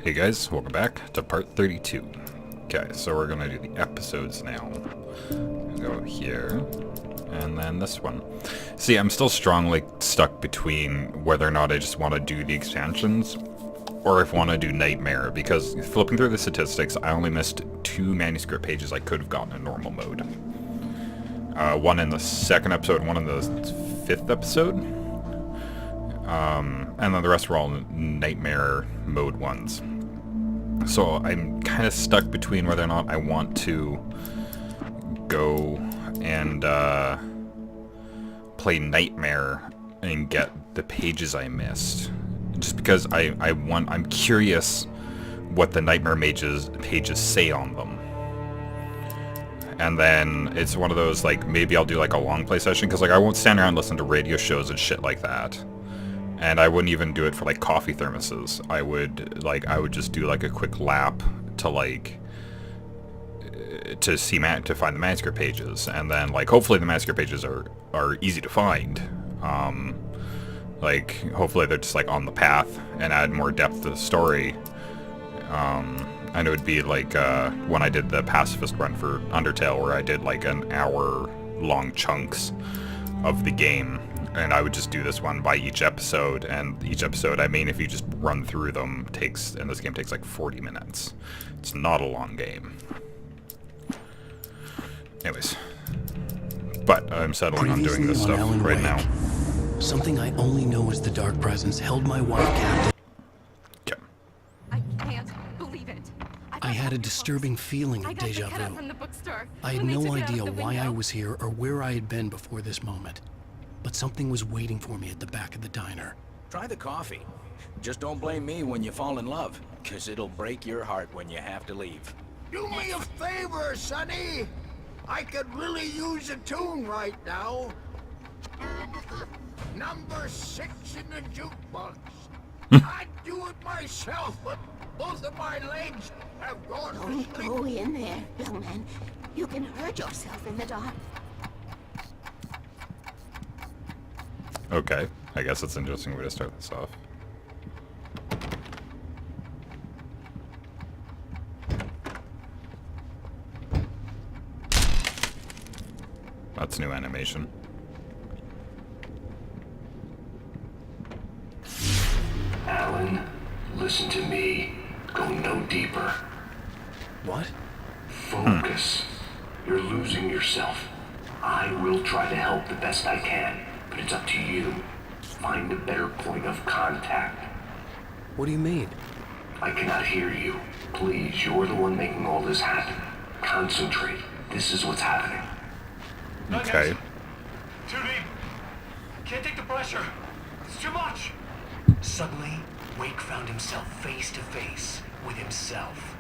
Hey guys, welcome back to part 32. Okay, so we're gonna do the episodes now. Go here, and then this one. See, I'm still strongly stuck between whether or not I just want to do the expansions, or if I want to do Nightmare, because flipping through the statistics, I only missed 2 manuscript pages I could have gotten in normal mode. One in the second episode, one in the 5th episode. And then the rest were all Nightmare mode ones. So I'm kind of stuck between whether or not I want to go and play Nightmare and get the pages I missed. Just because I'm curious what the Nightmare pages say on them. And then it's one of those, like, maybe I'll do like a long play session, because like I won't stand around and listen to radio shows and shit like that. And I wouldn't even do it for like coffee thermoses. I would just do like a quick lap to like to find the manuscript pages, and then like hopefully the manuscript pages are easy to find. Like hopefully they're just like on the path and add more depth to the story. And it would be like when I did the pacifist run for Undertale, where I did like an hour long chunks of the game. And I would just do this one by each episode, and each episode, I mean, if you just run through them, and this game takes like 40 minutes. It's not a long game. Anyways. But I'm settling on doing this stuff right now. Something I only know as the Dark Presence held my wife captive. Okay. I can't believe it. I had a disturbing feeling of deja vu. I had no idea why I was here or where I had been before this moment. But something was waiting for me at the back of the diner. Try the coffee. Just don't blame me when you fall in love, because it'll break your heart when you have to leave. Do me a favor, Sonny. I could really use a tune right now. Number 6 in the jukebox. I'd do it myself, but both of my legs have gone to Don't sleep. go in there, young man. You can hurt yourself in the dark. Okay. I guess that's an interesting way to start this off. That's new animation. Alan, listen to me. Go no deeper. What? Focus. You're losing yourself. I will try to help the best I can, but it's up to you. Find a better point of contact. What do you mean? I cannot hear you. Please, you're the one making all this happen. Concentrate. This is what's happening. Okay. Too deep. Can't take the pressure. It's too much. Suddenly, Wake found himself face to face with himself.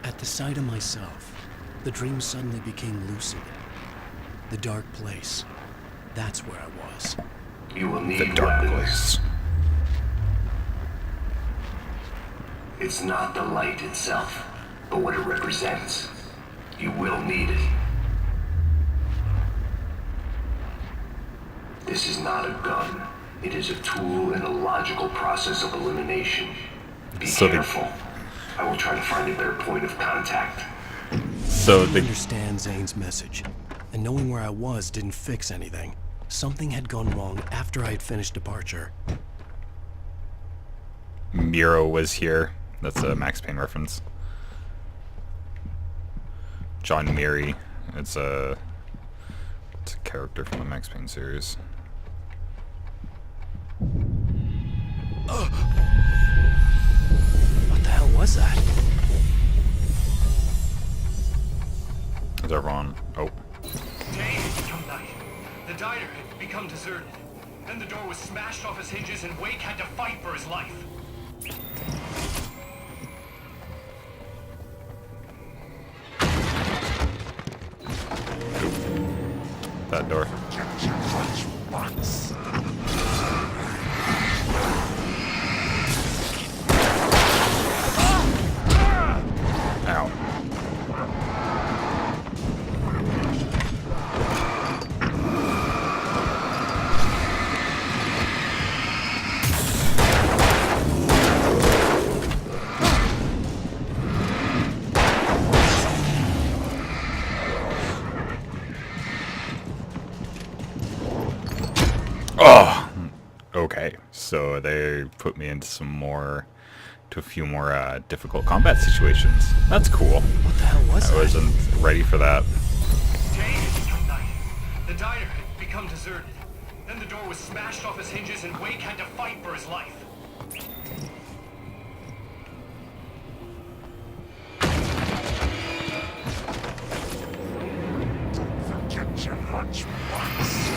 At the sight of myself, the dream suddenly became lucid. The dark place. That's where I was. You will need The dark weapons. place. It's not the light itself, but what it represents. You will need it. This is not a gun. It is a tool in a logical process of elimination. Be careful. I will try to find a better point of contact. So I understand Zane's message, and knowing where I was didn't fix anything. Something had gone wrong after I had finished departure. Miro was here. That's a Max Payne reference. John Miri. It's a character from the Max Payne series. What the hell was that? Is everyone? Oh. Day, young knight. The diner had become deserted. Then the door was smashed off its hinges and Wake had to fight for his life. That door. Ow. So they put me into a few more difficult combat situations. That's cool. What the hell was I that? wasn't ready for that. Day had become night. The diner had become deserted. Then the door was smashed off its hinges and Wake had to fight for his life. Forget your lunchbox.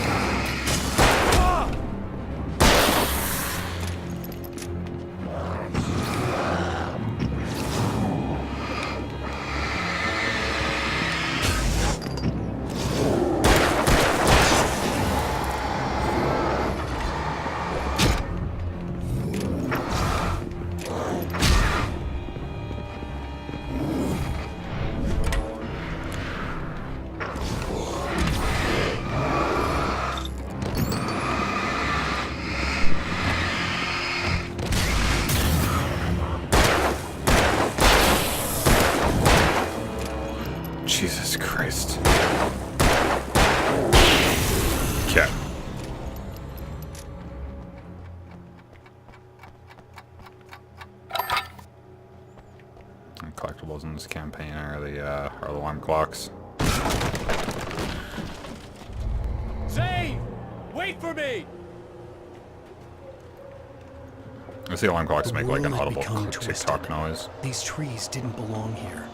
Jesus Christ. Okay. Collectibles in this campaign are the alarm clocks. Zane! Wait for me! I see alarm clocks The make like an world had audible become tick-tock twisted. noise. These trees didn't belong here.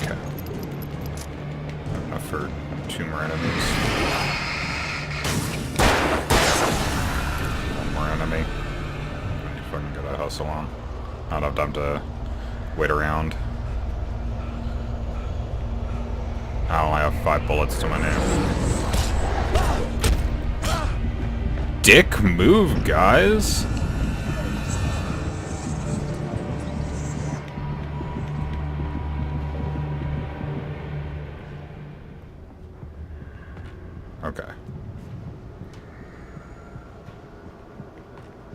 Okay. Enough for 2 more enemies. 1 more enemy. I fucking gotta hustle on. Not enough time to wait around. I only have 5 bullets to my name. Dick move, guys! Okay.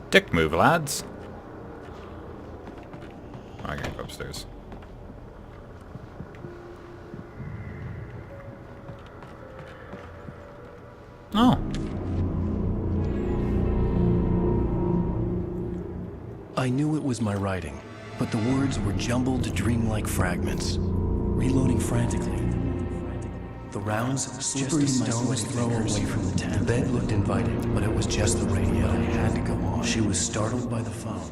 Dick move, lads. I can go upstairs. Oh. I knew it was my writing, but the words were jumbled dreamlike fragments. Reloading frantically. The rounds, slippery stones throw away from the tent. The bed looked inviting, but it was just the radio. I had to go on. She was startled by the phone.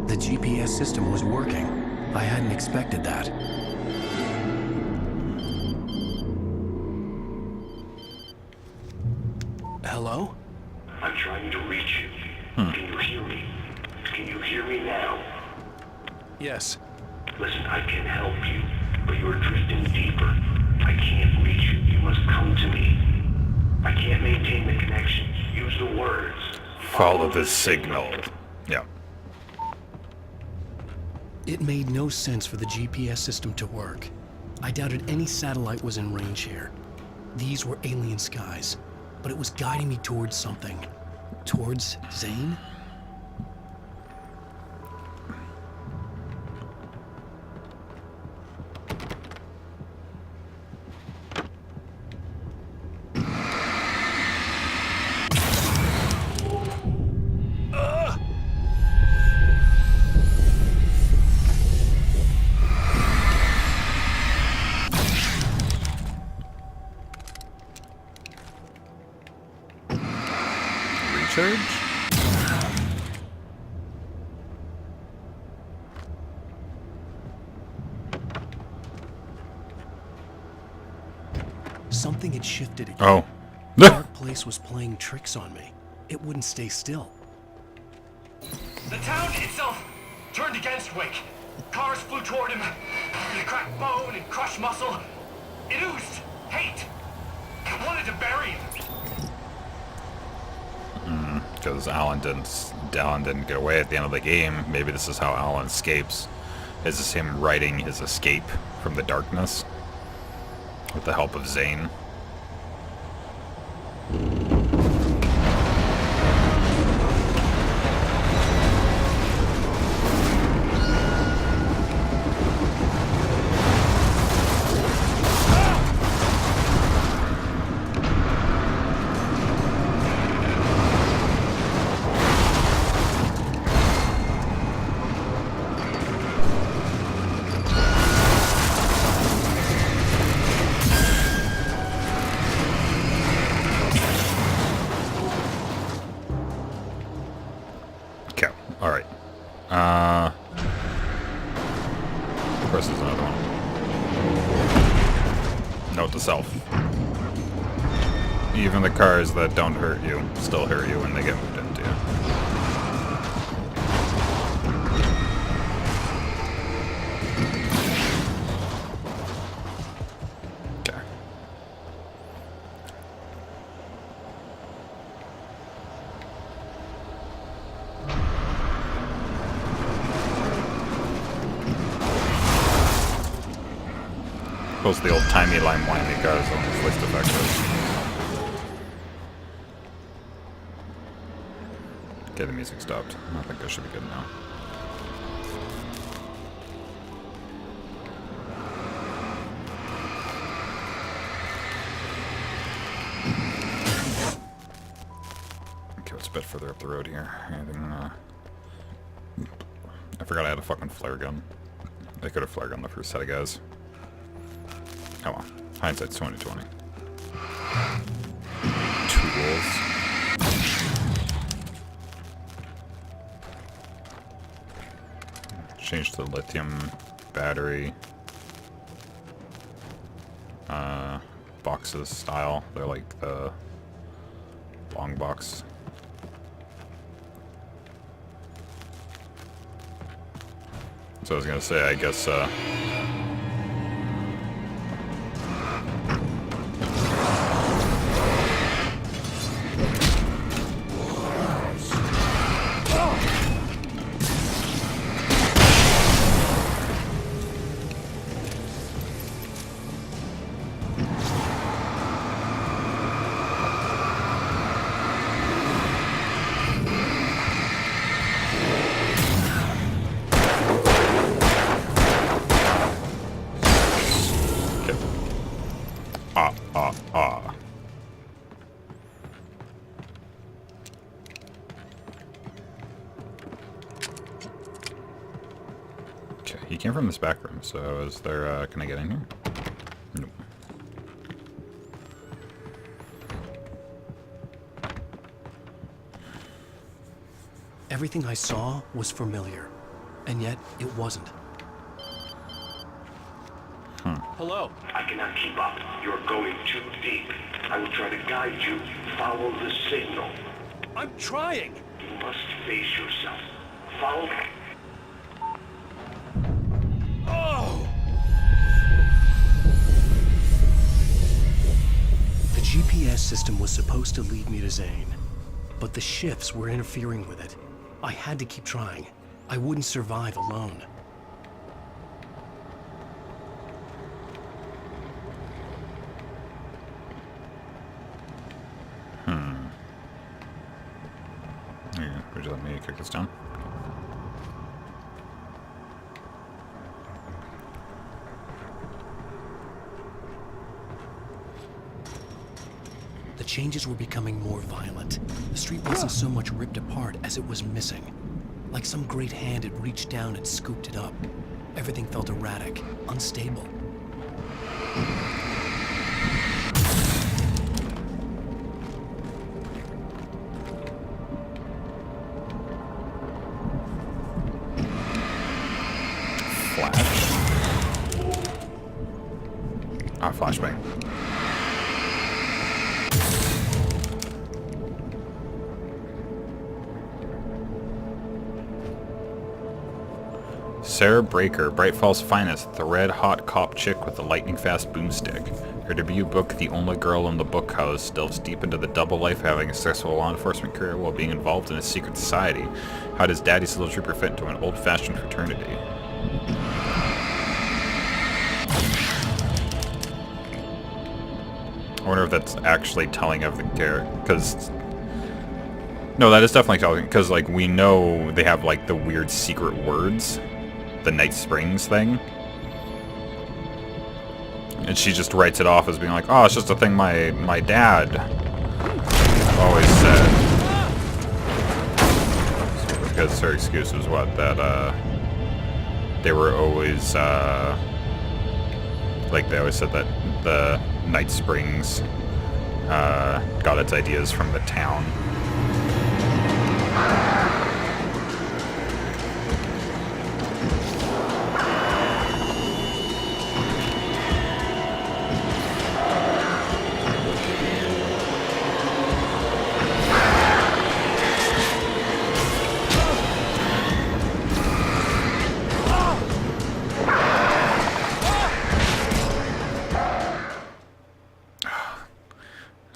The GPS system was working. I hadn't expected that. Hello? I'm trying to reach you. Can you hear me? Can you hear me now? Yes. Listen, I can help you, but you're drifting deeper. I can't reach you. You must come to me. I can't maintain the connection. Use the words. Follow the signal. Yeah. It made no sense for the GPS system to work. I doubted any satellite was in range here. These were alien skies, but it was guiding me towards something. Towards Zane? Recharge? Something had shifted again. Oh. Dark place was playing tricks on me. It wouldn't stay still. The town itself turned against Wake. Cars flew toward him. He cracked bone and crushed muscle. It oozed hate. It wanted to bury him. Because Alan didn't get away at the end of the game. Maybe this is how Alan escapes. Is this him writing his escape from the darkness with the help of Zane? Okay, alright. Of course there's another one. Note to self. Even the cars that don't hurt you still hurt you when they get moved into. Okay. Suppose the old-timey limey cars on the least effective. Okay, the music stopped. I think I should be good now. Okay, it's a bit further up the road here. Anything, I forgot I had a fucking flare gun. I could have flare gun the first set of guys. Oh well. Hindsight's 20/20. Tools. Change to the lithium battery boxes style. They're like the long box. So I was gonna say, I guess Okay, he came from this back room, so is there, can I get in here? Nope. Everything I saw was familiar, and yet it wasn't. Hello. I cannot keep up. You're going too deep. I will try to guide you. Follow the signal. I'm trying. You must face yourself. Follow. Oh! The GPS system was supposed to lead me to Zane, but the shifts were interfering with it. I had to keep trying. I wouldn't survive alone. Yeah, would you let me kick this down? The changes were becoming more violent. The street wasn't so much ripped apart as it was missing. Like some great hand had reached down and scooped it up. Everything felt erratic, unstable. Flash. Ah, flashbang. Sarah Breaker, Bright Falls' finest, the red-hot cop chick with the lightning-fast boomstick. Her debut book, The Only Girl in the Bookhouse, delves deep into the double life of having a successful law enforcement career while being involved in a secret society. How does Daddy's Little Trooper fit into an old-fashioned fraternity? I wonder if that's actually telling of the character, because... No, that is definitely telling, because, like, we know they have, like, the weird secret words. The Night Springs thing. And she just writes it off as being like, oh, it's just a thing my dad always said. Because her excuse was what? That, they were always, like, they always said that the Night Springs, got its ideas from the town.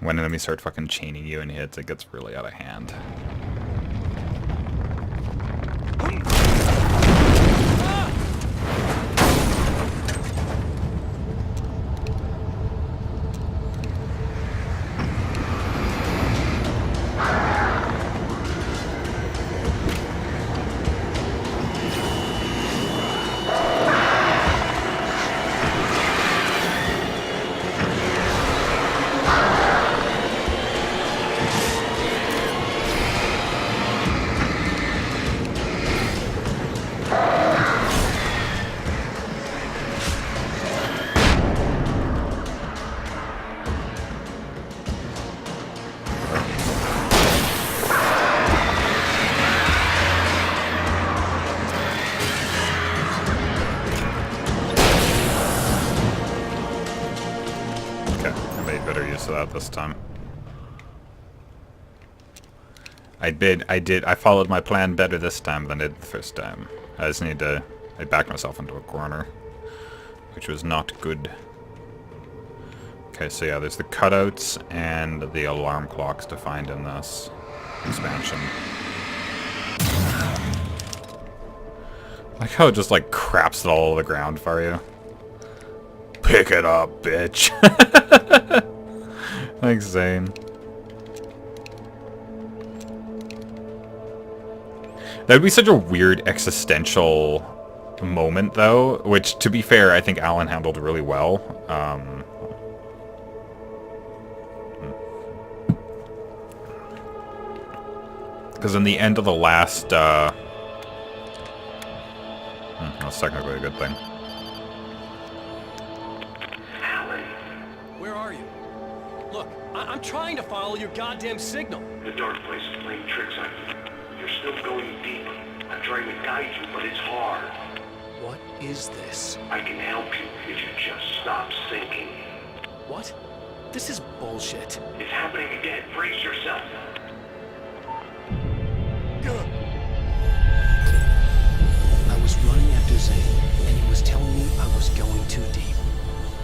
When enemies start fucking chaining you in hits, it gets really out of hand. This time. I followed my plan better this time than I did the first time. I backed myself into a corner, which was not good. Okay, so yeah, there's the cutouts and the alarm clocks to find in this expansion. Like how it just like craps it all over the ground for you. Pick it up, bitch. Thanks, Zane. That would be such a weird existential moment, though, which, to be fair, I think Alan handled really well. Because in the end of the last... that's technically a good thing. I'm trying to follow your goddamn signal. The dark place is playing tricks on you. You're still going deep. I'm trying to guide you, but it's hard. What is this? I can help you if you just stop sinking. What? This is bullshit. It's happening again. Brace yourself. I was running after Zane, and he was telling me I was going too deep.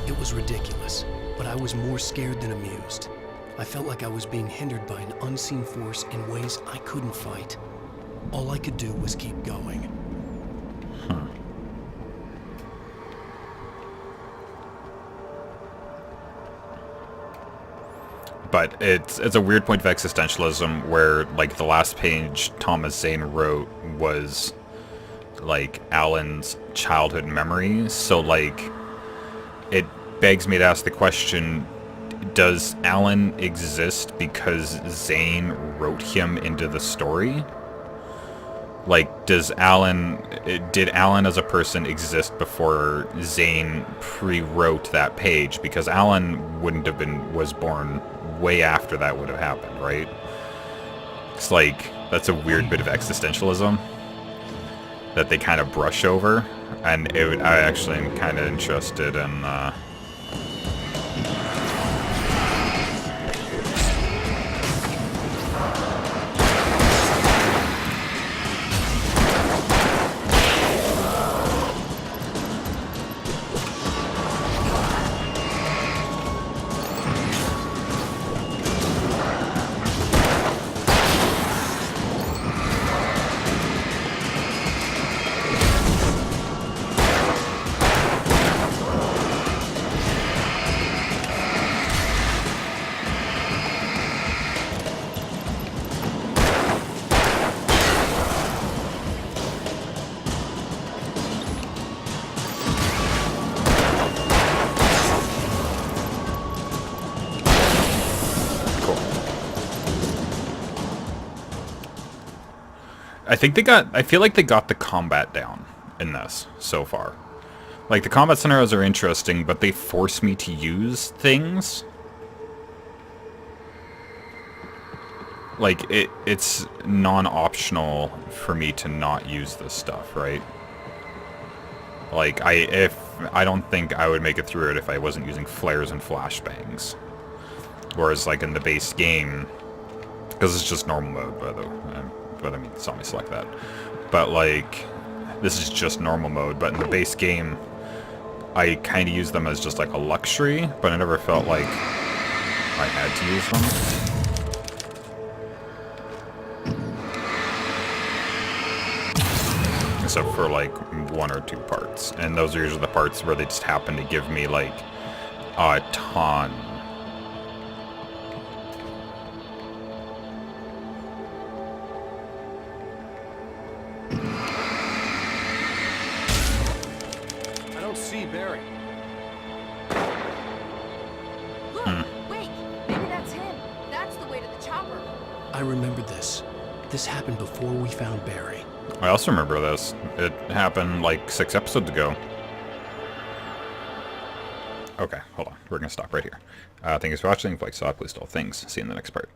It was ridiculous, but I was more scared than amused. I felt like I was being hindered by an unseen force in ways I couldn't fight. All I could do was keep going. But it's a weird point of existentialism where, like, the last page Thomas Zane wrote was, like, Alan's childhood memory. So, like, it begs me to ask the question, does Alan exist because Zane wrote him into the story? Like, did Alan as a person exist before Zane pre-wrote that page? Because Alan was born way after that would have happened, right? It's like, that's a weird bit of existentialism that they kind of brush over, and I actually am kind of interested in, I feel like they got the combat down in this so far. Like, the combat scenarios are interesting, but they force me to use things. Like, it's non-optional for me to not use this stuff, right? Like, I don't think I would make it through it if I wasn't using flares and flashbangs. Whereas, like, in the base game, because it's just normal mode, but I mean, it's not me select that. But, like, this is just normal mode, but in the base game, I kind of use them as just, like, a luxury, but I never felt like I had to use them. Except for, like, 1 or 2 parts. And those are usually the parts where they just happen to give me, like, a ton. I don't see Barry. Look, wait, maybe that's him. That's the way to the chopper. I remember this. This happened before we found Barry. I also remember this. It happened like 6 episodes ago. Okay, hold on. We're gonna stop right here. Thank you for watching. If you like saw, please do all things. See you in the next part.